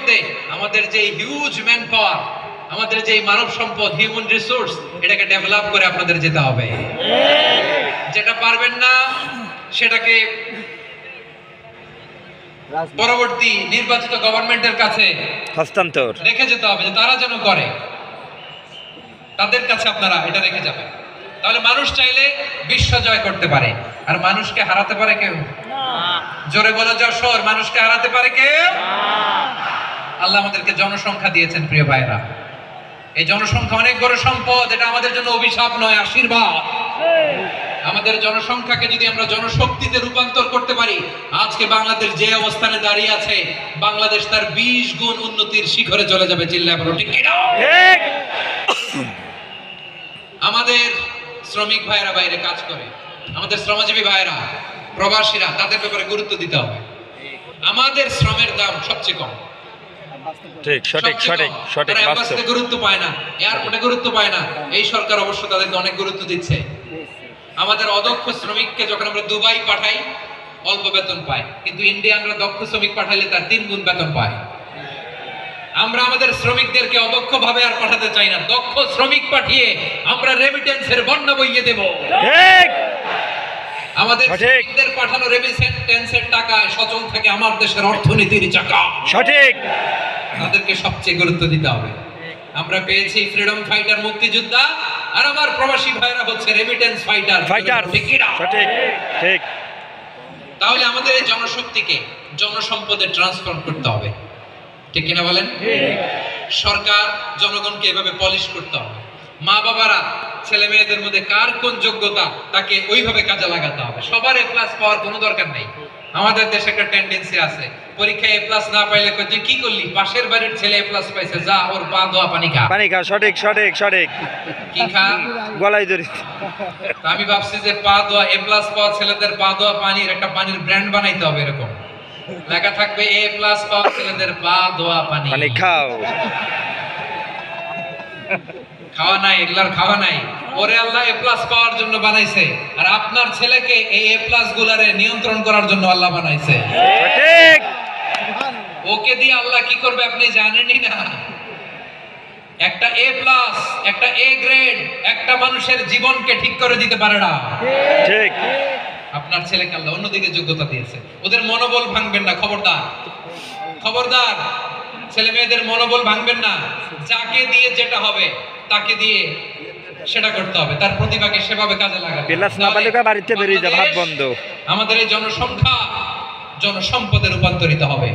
মধ্যে আমাদের যে হিউজ ম্যান পাওয়ার, আমাদের যে মানব সম্পদ, হিউম্যান রিসোর্স, এটাকে ডেভেলপ করে আপনাদের যেতে হবে। যেটা পারবেন না সেটাকে পরবর্তী নির্বাচিত গভর্নমেন্টের কাছে হস্তান্তর রেখে যেতে হবে, যে তারা যেন করে, তাদের কাছে আপনারা এটা রেখে যাবেন। তাহলে মানুষ চাইলে বিশ্ব জয় করতে পারে, আর মানুষকে হারাতে পারে কেউ? জোরে বলে যশোর, মানুষকে হারাতে পারে কেউ? আল্লাহ আমাদেরকে জনসংখ্যা দিয়েছেন প্রিয় ভাইরা। এই জনসংখ্যা অনেক বড় সম্পদ, এটা আমাদের জন্য অভিশাপ নয়, আশীর্বাদ। আমাদের জনসংখ্যাকে যদি আমরা জনশক্তিতে রূপান্তর করতে পারি, আজকে বাংলাদেশ যে অবস্থানে দাঁড়িয়ে আছে, বাংলাদেশ তার 20 গুণ উন্নতির শিখরে চলে যাবে। চিল্লায় বলো ঠিক কিনা? আমাদের শ্রমিক ভাইরা বাইরে কাজ করে, আমাদের শ্রমজীবী ভাইরা, প্রবাসীরা, তাদের ব্যাপারে গুরুত্ব দিতে হবে। আমাদের শ্রমের দাম সবচেয়ে কম। ঠিক, সঠিক সঠিক সঠিক। তারা এম্বাসিতে গুরুত্ব পায় না, এয়ারপোর্টে গুরুত্ব পায় না। এই সরকার অবশ্য তাদেরকে অনেক গুরুত্ব দিচ্ছে। আমাদের অদক্ষ শ্রমিককে যখন আমরা দুবাই পাঠাই, অল্প বেতন পায়, কিন্তু ইন্ডিয়ানরা দক্ষ শ্রমিক পাঠাইলে তার 3 গুণ বেতন পায়। আমরা আমাদের শ্রমিকদেরকে অদক্ষ ভাবে আর পাঠাতে চাই না, দক্ষ শ্রমিক পাঠিয়ে আমরা রেমিটেন্সের বন্যা বইয়ে দেব। ঠিক, আমাদের শ্রমিকদের পাঠানো রেমিটেন্সের টাকায় সচল থাকে আমার দেশের অর্থনীতির চাকা। সঠিক। তাদেরকে সবচেয়ে গুরুত্ব দিতে হবে। আমরা পেয়েছি ফ্রিডম ফাইটার, মুক্তিযোদ্ধা, আর আমার প্রবাসী ভাইরা হচ্ছে রেমিটেন্স ফাইটার। সঠিক ঠিক। তাহলে আমাদের এই জনশক্তিকে জনসম্পদে ট্রান্সফর্ম করতে হবে, ঠিক কিনা বলেন? সরকার জনগণকে এভাবে পলিশ করতে হবে। মা বাবারা ছেলে মেয়েদের মধ্যে কার কোন যোগ্যতা, তাকে ওইভাবে কাজে লাগাতে হবে। সবার এ প্লাস পাওয়ার কোনো দরকার নেই। আমাদের দেশে একটা টেন্ডেন্সি আছে, পরীক্ষায় এ প্লাস না পাইলে তুই কি করলি, পাশের বাড়ির ছেলে এ প্লাস পাইছে, যা ওর পা ধোয়া পানি খা। সঠিক সঠিক সঠিক। কি খা? গলায় ধরি। আমি ভাবছি যে পা ধোয়া, এ প্লাস পাওয়া ছেলেদের পা ধোয়া পানির একটা পানির ব্র্যান্ড বানাইতে হবে, এরকম লেখা থাকবে, এ প্লাস পাওয়া ছেলেদের পা ধোয়া পানি খাও। খাওয়া নাই, এগুলার খাওয়া নাই। ওরে আল্লাহ এ প্লাস পাওয়ার জন্য বানাইছে, আর আপনার ছেলেকে এই এ প্লাস গুলারে নিয়ন্ত্রণ করার জন্য আল্লাহ বানাইছে। ঠিক। ওকে দিয়ে আল্লাহ কি করবে আপনি জানেনই না। একটা এ প্লাস, একটা এ গ্রেড, একটা মানুষের জীবনকে ঠিক করে দিতে পারে না। ঠিক। আপনার ছেলেকে আল্লাহ অন্যদিকে যোগ্যতা দিয়েছে। ওদের মনোবল ভাঙবেন না, খবরদার খবরদার। ছেলে মেয়েদের মনোবল ভাঙবেন না। যাকে দিয়ে যেটা হবে তাকে দিয়ে সেটা করতে হবে, তার প্রতিভাকে সেভাবে কাজে লাগাতে হবে। বাড়িতে বেরিয়ে যা, ভাত বন্ধ। আমাদের এই জনসংখ্যা জনসম্পদে রূপান্তরিত হবে।